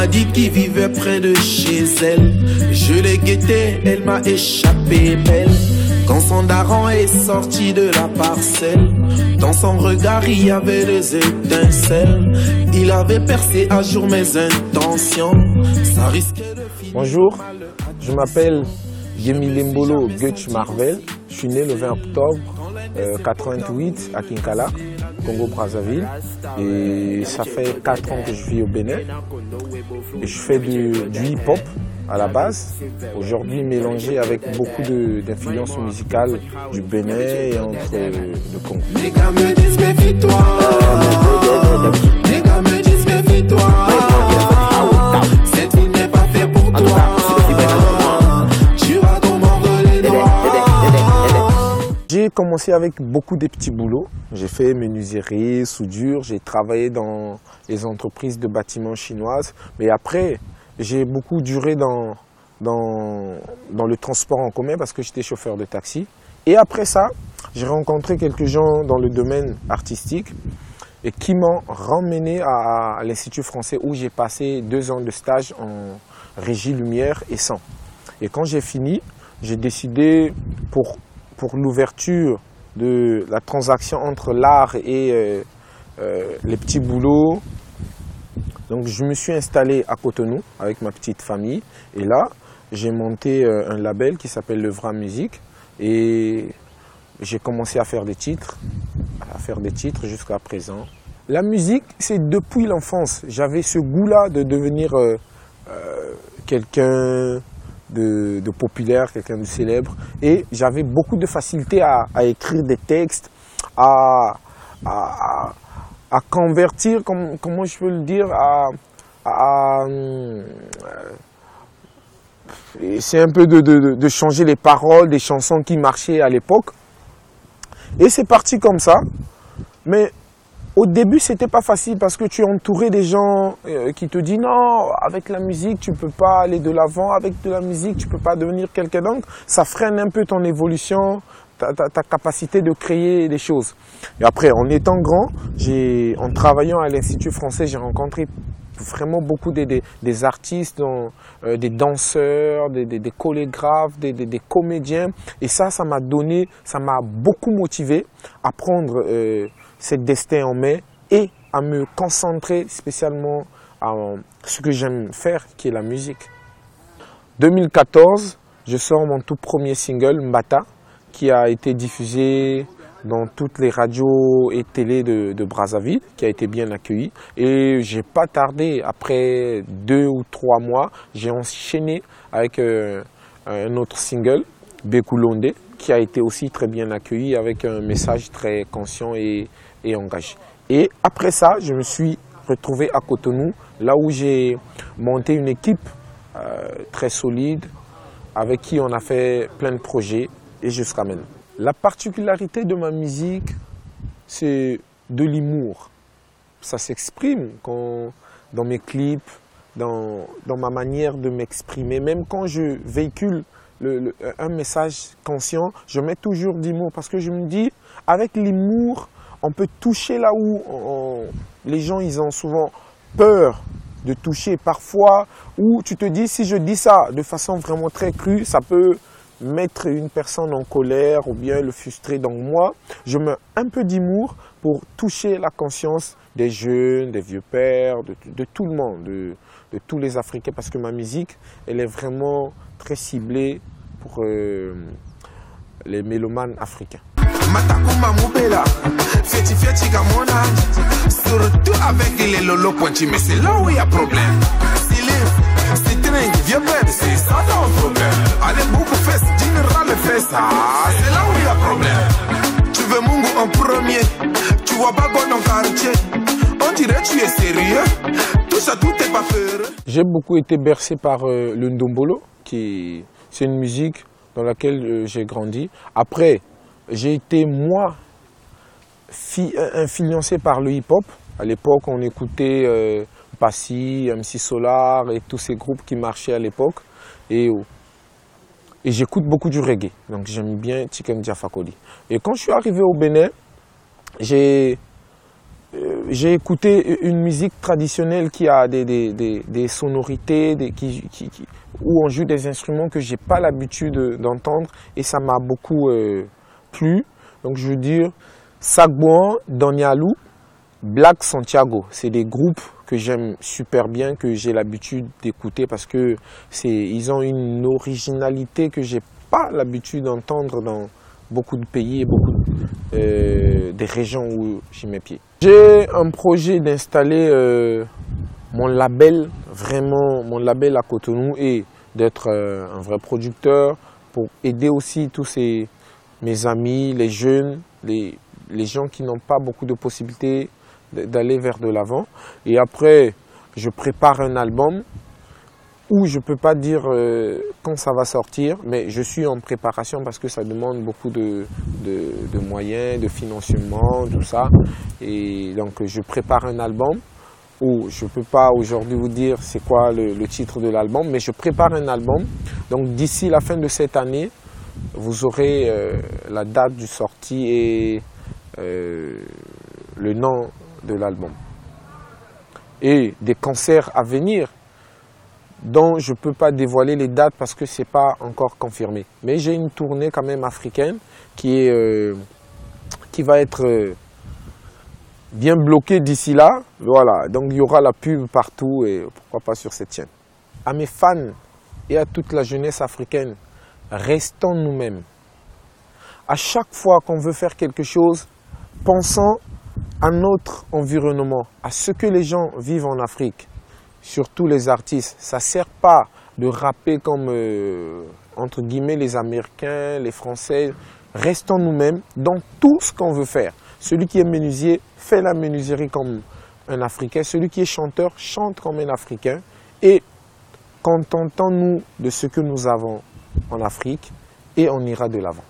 m'a dit qu'il vivait près de chez elle. Je l'ai guetté, elle m'a échappé belle. Quand son daron est sorti de la parcelle, dans son regard il y avait des étincelles. Il avait percé à jour mes intentions. Ça risquait de finir. Bonjour, je m'appelle Yemi Lembolo Gutch Marvel. Je suis né le 20 octobre 88 à Kinkala, Congo-Brazzaville. Et ça fait 4 ans que je vis au Bénin. Et je fais du hip-hop à la base. Aujourd'hui mélangé avec beaucoup d'influences musicales du Bénin et entre le Congo. Les gars me disent méfie-toi. Les gars me disent méfie-toi. Cette vie n'est pas faite pour toi. Tu vas t'en mordre les doigts. J'ai commencé avec beaucoup de petits boulots. J'ai fait menuiserie, soudure, j'ai travaillé dans les entreprises de bâtiments chinoises. Mais après, j'ai beaucoup duré dans le transport en commun parce que j'étais chauffeur de taxi. Et après ça, j'ai rencontré quelques gens dans le domaine artistique et qui m'ont ramené à l'Institut français où j'ai passé 2 ans de stage en régie lumière et son. Et quand j'ai fini, j'ai décidé pour l'ouverture de la transaction entre l'art et les petits boulots. Donc je me suis installé à Cotonou avec ma petite famille et là j'ai monté un label qui s'appelle Levra Musique et j'ai commencé à faire des titres jusqu'à présent. La musique, c'est depuis l'enfance. J'avais ce goût-là de devenir quelqu'un de populaire, quelqu'un de célèbre et j'avais beaucoup de facilité à écrire des textes, à convertir, comment je peux le dire, c'est un peu de changer les paroles des chansons qui marchaient à l'époque. Et c'est parti comme ça. Mais au début, c'était pas facile parce que tu es entouré des gens qui te disent non, avec la musique, tu peux pas aller de l'avant, avec de la musique, tu peux pas devenir quelqu'un. Donc, ça freine un peu ton évolution, ta capacité de créer des choses. Et après, en étant grand, en travaillant à l'Institut français, j'ai rencontré vraiment beaucoup des artistes, des danseurs, des chorégraphes, des comédiens. Et ça m'a beaucoup motivé à prendre ce destin en main et à me concentrer spécialement à ce que j'aime faire, qui est la musique. 2014, je sors mon tout premier single, Mbata, qui a été diffusé dans toutes les radios et télé de Brazzaville, qui a été bien accueilli. Et j'ai pas tardé, après 2 ou 3 mois, j'ai enchaîné avec un autre single, Bekulonde, qui a été aussi très bien accueilli avec un message très conscient et engagé. Et après ça, je me suis retrouvé à Cotonou, là où j'ai monté une équipe très solide, avec qui on a fait plein de projets et jusqu'à maintenant. La particularité de ma musique, c'est de l'humour. Ça s'exprime dans mes clips, dans ma manière de m'exprimer. Même quand je véhicule un message conscient, je mets toujours d'humour parce que je me dis, avec l'humour, on peut toucher là où les gens ils ont souvent peur de toucher. Parfois, où tu te dis, si je dis ça de façon vraiment très crue, ça peut mettre une personne en colère ou bien le frustrer. Donc moi, je mets un peu d'humour pour toucher la conscience des jeunes, des vieux pères, de tout le monde, de tous les Africains, parce que ma musique, elle est vraiment très ciblée pour les mélomanes africains. Surtout avec les lolo pointis, mais c'est là où il y a problème. Vieux bête, c'est ça ton problème. Allez, beaucoup fesse, général fait ça. C'est là où il y a problème. Tu veux Mungu en premier, tu vois pas bon en quartier. On dirait que tu es sérieux. Tout ça, tout est pas peur. J'ai beaucoup été bercé par le ndombolo, c'est une musique dans laquelle j'ai grandi. Après, j'ai été moi influencé par le hip-hop. À l'époque, on écoutait Passy, MC Solar et tous ces groupes qui marchaient à l'époque. Et j'écoute beaucoup du reggae. Donc j'aime bien Tiken Jah Fakoly. Et quand je suis arrivé au Bénin, j'ai j'ai écouté une musique traditionnelle qui a des sonorités, où on joue des instruments que j'ai pas l'habitude d'entendre et ça m'a beaucoup plu. Donc je veux dire Sagboan, Danyalou, Black Santiago, c'est des groupes que j'aime super bien, que j'ai l'habitude d'écouter parce que ils ont une originalité que j'ai pas l'habitude d'entendre dans beaucoup de pays et beaucoup des régions où j'y mets pied. J'ai un projet d'installer mon label, vraiment mon label à Cotonou et d'être un vrai producteur pour aider aussi tous mes amis, les jeunes, les gens qui n'ont pas beaucoup de possibilités d'aller vers de l'avant. Et après, je prépare un album où je ne peux pas dire quand ça va sortir, mais je suis en préparation parce que ça demande beaucoup de moyens, de financement, tout ça. Et donc je prépare un album où je ne peux pas aujourd'hui vous dire c'est quoi le titre de l'album, mais je prépare un album. Donc d'ici la fin de cette année, vous aurez la date du sortie et le nom de l'album. Et des concerts à venir dont je ne peux pas dévoiler les dates parce que ce n'est pas encore confirmé. Mais j'ai une tournée quand même africaine qui va être bien bloquée d'ici là. Voilà, donc il y aura la pub partout et pourquoi pas sur cette chaîne. À mes fans et à toute la jeunesse africaine, restons nous-mêmes. À chaque fois qu'on veut faire quelque chose, pensons à notre environnement, à ce que les gens vivent en Afrique. Surtout les artistes, ça ne sert pas de rapper comme, entre guillemets, les Américains, les Français. Restons nous-mêmes dans tout ce qu'on veut faire. Celui qui est menuisier, fait la menuiserie comme un Africain. Celui qui est chanteur, chante comme un Africain. Et contentons-nous de ce que nous avons en Afrique et on ira de l'avant.